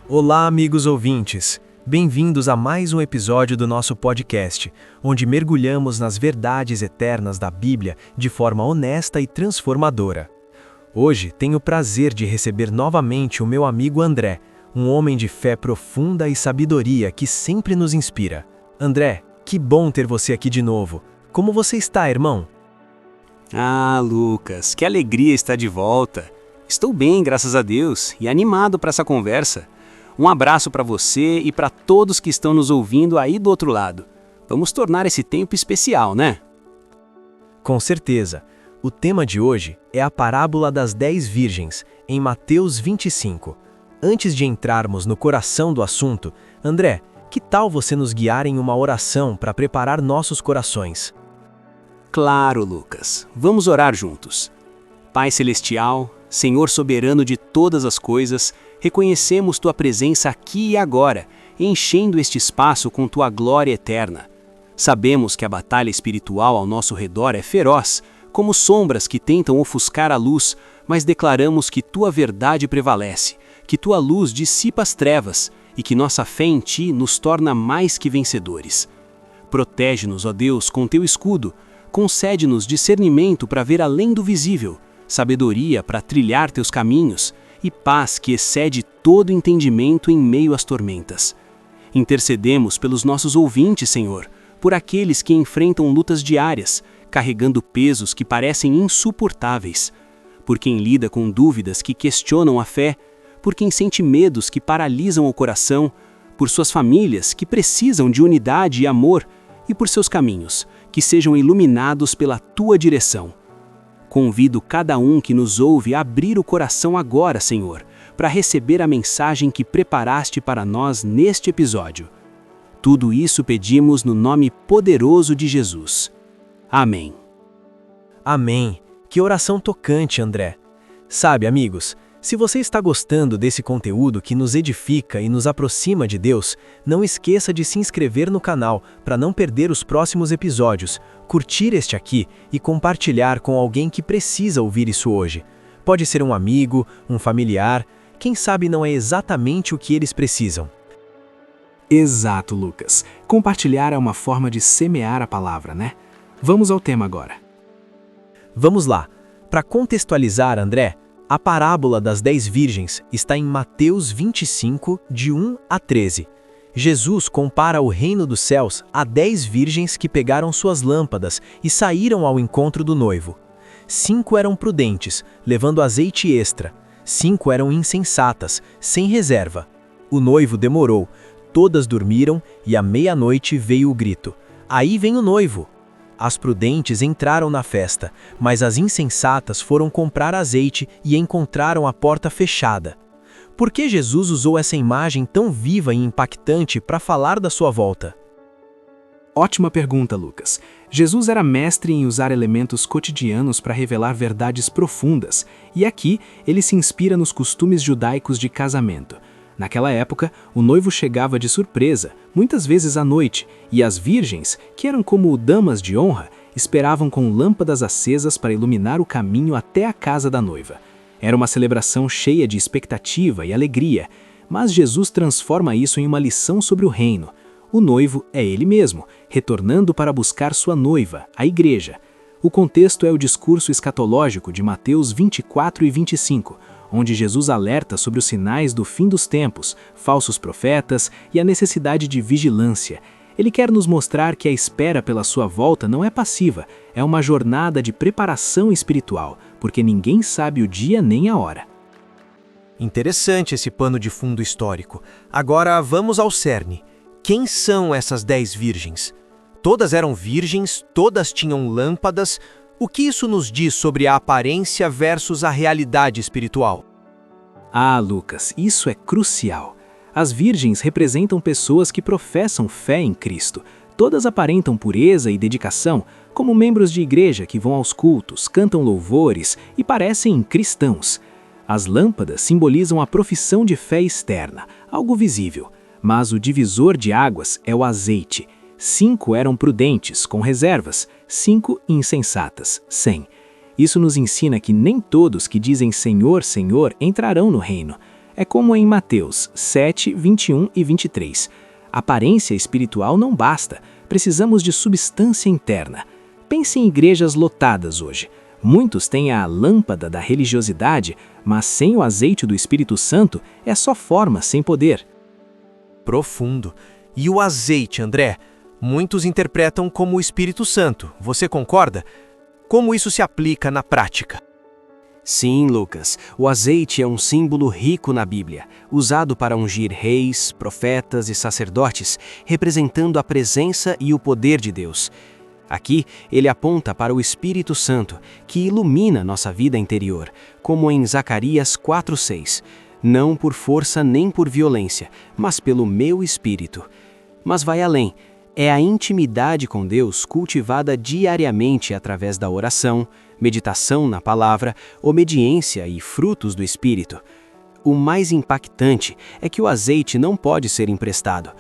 Olá, amigos ouvintes! Bem-vindos a mais um episódio do nosso podcast, onde mergulhamos nas verdades eternas da Bíblia de forma honesta e transformadora. Hoje tenho o prazer de receber novamente o meu amigo André, um homem de fé profunda e sabedoria que sempre nos inspira. André, que bom ter você aqui de novo. Como você está, irmão? Ah, Lucas, que alegria estar de volta. Estou bem, graças a Deus, e animado para essa conversa. Um abraço para você e para todos que estão nos ouvindo aí do outro lado. Vamos tornar esse tempo especial, né? Com certeza. O tema de hoje é a parábola das 10 virgens, em Mateus 25. Antes de entrarmos no coração do assunto, André, que tal você nos guiar em uma oração para preparar nossos corações? Claro, Lucas. Vamos orar juntos. Pai Celestial, Senhor soberano de todas as coisas, reconhecemos Tua presença aqui e agora, enchendo este espaço com Tua glória eterna. Sabemos que a batalha espiritual ao nosso redor é feroz, como sombras que tentam ofuscar a luz, mas declaramos que Tua verdade prevalece, que Tua luz dissipa as trevas e que nossa fé em Ti nos torna mais que vencedores. Protege-nos, ó Deus, com Teu escudo, concede-nos discernimento para ver além do visível, sabedoria para trilhar Teus caminhos e paz que excede todo entendimento em meio às tormentas. Intercedemos pelos nossos ouvintes, Senhor, por aqueles que enfrentam lutas diárias, carregando pesos que parecem insuportáveis, por quem lida com dúvidas que questionam a fé, por quem sente medos que paralisam o coração, por suas famílias que precisam de unidade e amor e por seus caminhos, que sejam iluminados pela Tua direção. Convido cada um que nos ouve a abrir o coração agora, Senhor, para receber a mensagem que preparaste para nós neste episódio. Tudo isso pedimos no nome poderoso de Jesus. Amém. Amém. Que oração tocante, André. Sabe, amigos, se você está gostando desse conteúdo que nos edifica e nos aproxima de Deus, não esqueça de se inscrever no canal para não perder os próximos episódios, curtir este aqui e compartilhar com alguém que precisa ouvir isso hoje. Pode ser um amigo, um familiar, quem sabe não é exatamente o que eles precisam. Exato, Lucas. Compartilhar é uma forma de semear a palavra, né? Vamos ao tema agora. Vamos lá. Para contextualizar, André, a parábola das 10 virgens está em Mateus 25, de 1 a 13. Jesus compara o reino dos céus a 10 virgens que pegaram suas lâmpadas e saíram ao encontro do noivo. 5 eram prudentes, levando azeite extra. 5 eram insensatas, sem reserva. O noivo demorou, todas dormiram e à meia-noite veio o grito: "Aí vem o noivo!" As prudentes entraram na festa, mas as insensatas foram comprar azeite e encontraram a porta fechada. Por que Jesus usou essa imagem tão viva e impactante para falar da sua volta? Ótima pergunta, Lucas. Jesus era mestre em usar elementos cotidianos para revelar verdades profundas, e aqui ele se inspira nos costumes judaicos de casamento. Naquela época, o noivo chegava de surpresa, muitas vezes à noite, e as virgens, que eram como damas de honra, esperavam com lâmpadas acesas para iluminar o caminho até a casa da noiva. Era uma celebração cheia de expectativa e alegria, mas Jesus transforma isso em uma lição sobre o reino. O noivo é ele mesmo, retornando para buscar sua noiva, a igreja. O contexto é o discurso escatológico de Mateus 24 e 25, onde Jesus alerta sobre os sinais do fim dos tempos, falsos profetas e a necessidade de vigilância. Ele quer nos mostrar que a espera pela sua volta não é passiva, é uma jornada de preparação espiritual, porque ninguém sabe o dia nem a hora. Interessante esse pano de fundo histórico. Agora vamos ao cerne. Quem são essas 10 virgens? Todas eram virgens, todas tinham lâmpadas. O que isso nos diz sobre a aparência versus a realidade espiritual? Ah, Lucas, isso é crucial. As virgens representam pessoas que professam fé em Cristo. Todas aparentam pureza e dedicação, como membros de igreja que vão aos cultos, cantam louvores e parecem cristãos. As lâmpadas simbolizam a profissão de fé externa, algo visível, mas o divisor de águas é o azeite. 5 eram prudentes, com reservas, 5 insensatas, sem. Isso nos ensina que nem todos que dizem Senhor, Senhor entrarão no reino. É como em Mateus 7, 21 e 23. Aparência espiritual não basta, precisamos de substância interna. Pense em igrejas lotadas hoje. Muitos têm a lâmpada da religiosidade, mas sem o azeite do Espírito Santo é só forma sem poder. Profundo. E o azeite, André? Muitos interpretam como o Espírito Santo. Você concorda? Como isso se aplica na prática? Sim, Lucas, o azeite é um símbolo rico na Bíblia, usado para ungir reis, profetas e sacerdotes, representando a presença e o poder de Deus. Aqui, ele aponta para o Espírito Santo, que ilumina nossa vida interior, como em Zacarias 4:6. Não por força nem por violência, mas pelo meu Espírito. Mas vai além. É a intimidade com Deus cultivada diariamente através da oração, meditação na palavra, obediência e frutos do Espírito. O mais impactante é que o azeite não pode ser emprestado.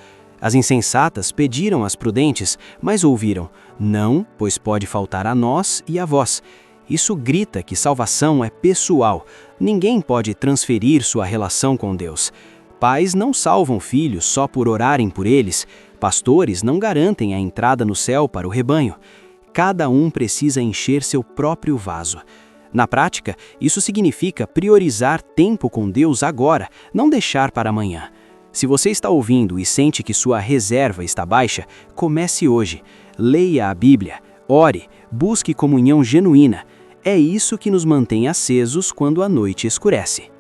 As insensatas pediram às prudentes, mas ouviram: não, pois pode faltar a nós e a vós. Isso grita que salvação é pessoal. Ninguém pode transferir sua relação com Deus. Pais não salvam filhos só por orarem por eles. Pastores não garantem a entrada no céu para o rebanho. Cada um precisa encher seu próprio vaso. Na prática, isso significa priorizar tempo com Deus agora, não deixar para amanhã. Se você está ouvindo e sente que sua reserva está baixa, comece hoje. Leia a Bíblia, ore, busque comunhão genuína. É isso que nos mantém acesos quando a noite escurece.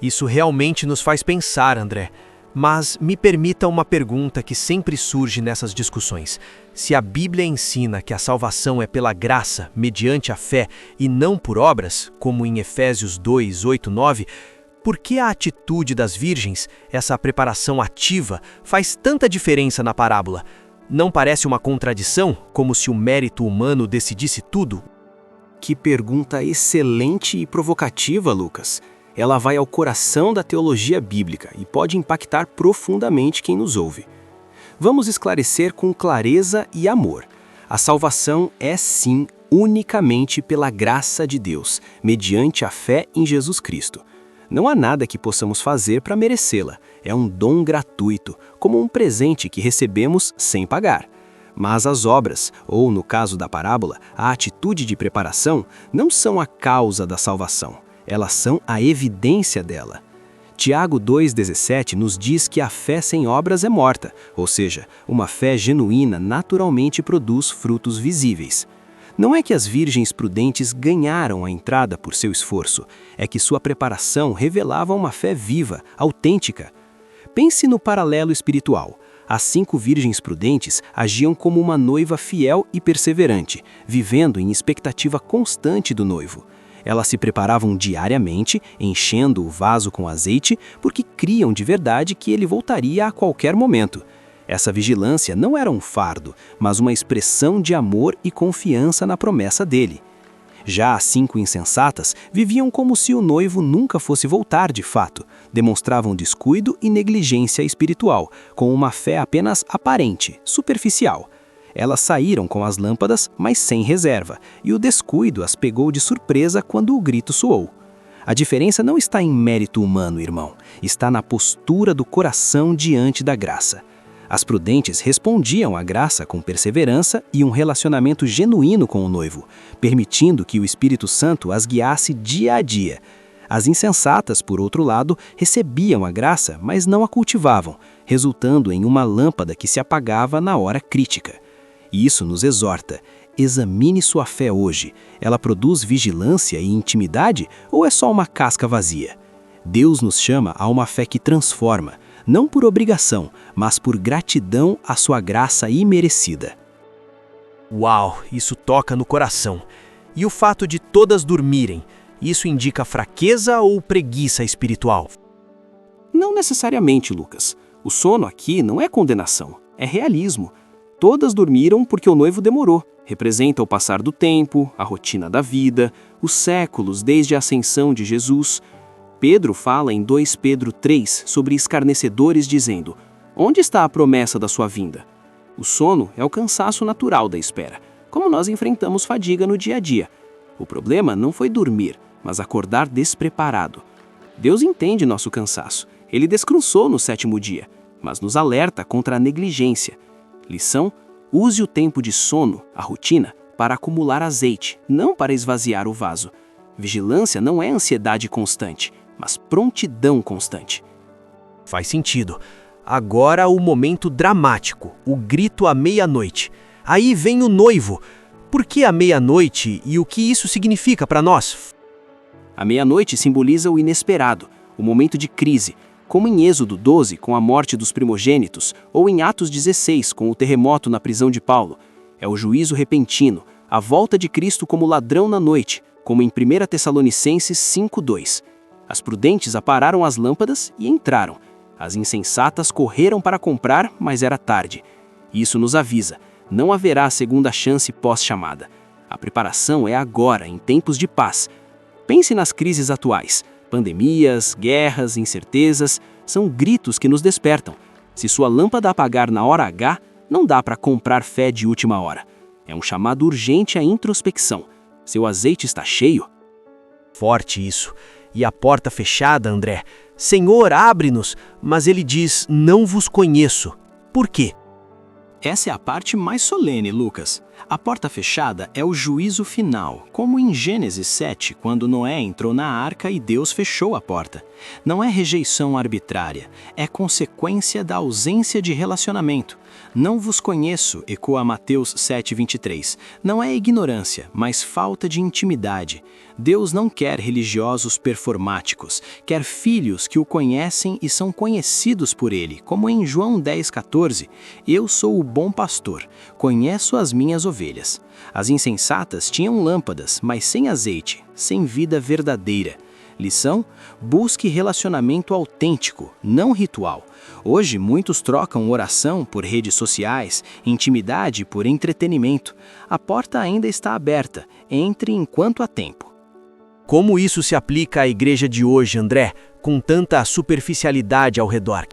Isso realmente nos faz pensar, André. Mas me permita uma pergunta que sempre surge nessas discussões. Se a Bíblia ensina que a salvação é pela graça, mediante a fé, e não por obras, como em Efésios 2, 8, 9, por que a atitude das virgens, essa preparação ativa, faz tanta diferença na parábola? Não parece uma contradição, como se o mérito humano decidisse tudo? Que pergunta excelente e provocativa, Lucas. Ela vai ao coração da teologia bíblica e pode impactar profundamente quem nos ouve. Vamos esclarecer com clareza e amor. A salvação é, sim, unicamente pela graça de Deus, mediante a fé em Jesus Cristo. Não há nada que possamos fazer para merecê-la. É um dom gratuito, como um presente que recebemos sem pagar. Mas as obras, ou no caso da parábola, a atitude de preparação, não são a causa da salvação. Elas são a evidência dela. Tiago 2,17 nos diz que a fé sem obras é morta, ou seja, uma fé genuína naturalmente produz frutos visíveis. Não é que as virgens prudentes ganharam a entrada por seu esforço, é que sua preparação revelava uma fé viva, autêntica. Pense no paralelo espiritual. As 5 virgens prudentes agiam como uma noiva fiel e perseverante, vivendo em expectativa constante do noivo. Elas se preparavam diariamente, enchendo o vaso com azeite, porque criam de verdade que ele voltaria a qualquer momento. Essa vigilância não era um fardo, mas uma expressão de amor e confiança na promessa dele. Já as 5 insensatas viviam como se o noivo nunca fosse voltar de fato, demonstravam descuido e negligência espiritual, com uma fé apenas aparente, superficial. Elas saíram com as lâmpadas, mas sem reserva, e o descuido as pegou de surpresa quando o grito soou. A diferença não está em mérito humano, irmão, está na postura do coração diante da graça. As prudentes respondiam à graça com perseverança e um relacionamento genuíno com o noivo, permitindo que o Espírito Santo as guiasse dia a dia. As insensatas, por outro lado, recebiam a graça, mas não a cultivavam, resultando em uma lâmpada que se apagava na hora crítica. E isso nos exorta. Examine sua fé hoje. Ela produz vigilância e intimidade ou é só uma casca vazia? Deus nos chama a uma fé que transforma, não por obrigação, mas por gratidão à sua graça imerecida. Uau, isso toca no coração. E o fato de todas dormirem, isso indica fraqueza ou preguiça espiritual? Não necessariamente, Lucas. O sono aqui não é condenação, é realismo. Todas dormiram porque o noivo demorou. Representa o passar do tempo, a rotina da vida, os séculos desde a ascensão de Jesus. Pedro fala em 2 Pedro 3 sobre escarnecedores dizendo: onde está a promessa da sua vinda? O sono é o cansaço natural da espera, como nós enfrentamos fadiga no dia a dia. O problema não foi dormir, mas acordar despreparado. Deus entende nosso cansaço. Ele descansou no 7º dia, mas nos alerta contra a negligência. Lição: use o tempo de sono, a rotina, para acumular azeite, não para esvaziar o vaso. Vigilância não é ansiedade constante, mas prontidão constante. Faz sentido. Agora o momento dramático, o grito à meia-noite. Aí vem o noivo. Por que a meia-noite e o que isso significa para nós? A meia-noite simboliza o inesperado, o momento de crise, como em Êxodo 12, com a morte dos primogênitos, ou em Atos 16, com o terremoto na prisão de Paulo. É o juízo repentino, a volta de Cristo como ladrão na noite, como em 1 Tessalonicenses 5:2. As prudentes apararam as lâmpadas e entraram. As insensatas correram para comprar, mas era tarde. Isso nos avisa: não haverá segunda chance pós-chamada. A preparação é agora, em tempos de paz. Pense nas crises atuais. Pandemias, guerras, incertezas, são gritos que nos despertam. Se sua lâmpada apagar na hora H, não dá para comprar fé de última hora. É um chamado urgente à introspecção. Seu azeite está cheio? Forte isso. E a porta fechada, André? Senhor, abre-nos. Mas ele diz: não vos conheço. Por quê? Essa é a parte mais solene, Lucas. A porta fechada é o juízo final, como em Gênesis 7, quando Noé entrou na arca e Deus fechou a porta. Não é rejeição arbitrária, é consequência da ausência de relacionamento. Não vos conheço, ecoa Mateus 7:23. Não é ignorância, mas falta de intimidade. Deus não quer religiosos performáticos, quer filhos que o conhecem e são conhecidos por ele, como em João 10:14. Eu sou o bom pastor, conheço as minhas ovelhas. As insensatas tinham lâmpadas, mas sem azeite, sem vida verdadeira. Lição: busque relacionamento autêntico, não ritual. Hoje, muitos trocam oração por redes sociais, intimidade por entretenimento. A porta ainda está aberta, entre enquanto há tempo. Como isso se aplica à igreja de hoje, André, com tanta superficialidade ao redor?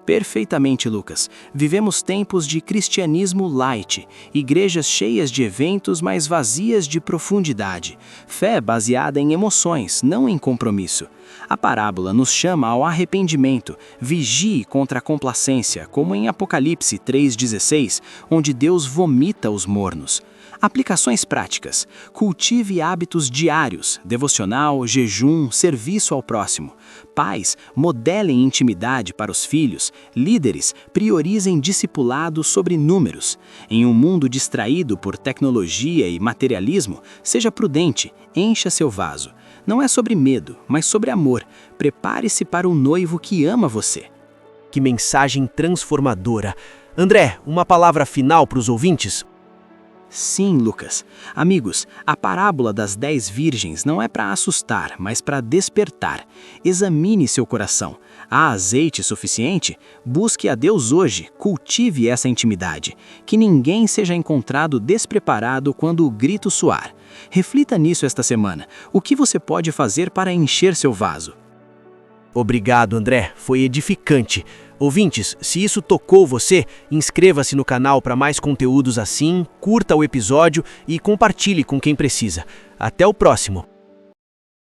Perfeitamente, Lucas. Vivemos tempos de cristianismo light, igrejas cheias de eventos, mas vazias de profundidade. Fé baseada em emoções, não em compromisso. A parábola nos chama ao arrependimento, vigie contra a complacência, como em Apocalipse 3:16, onde Deus vomita os mornos. Aplicações práticas. Cultive hábitos diários, devocional, jejum, serviço ao próximo. Pais, modelem intimidade para os filhos. Líderes, priorizem discipulado sobre números. Em um mundo distraído por tecnologia e materialismo, seja prudente, encha seu vaso. Não é sobre medo, mas sobre amor. Prepare-se para o noivo que ama você. Que mensagem transformadora. André, uma palavra final para os ouvintes? Sim, Lucas. Amigos, a parábola das 10 virgens não é para assustar, mas para despertar. Examine seu coração. Há azeite suficiente? Busque a Deus hoje, cultive essa intimidade. Que ninguém seja encontrado despreparado quando o grito soar. Reflita nisso esta semana. O que você pode fazer para encher seu vaso? Obrigado, André. Foi edificante. Ouvintes, se isso tocou você, inscreva-se no canal para mais conteúdos assim, curta o episódio e compartilhe com quem precisa. Até o próximo!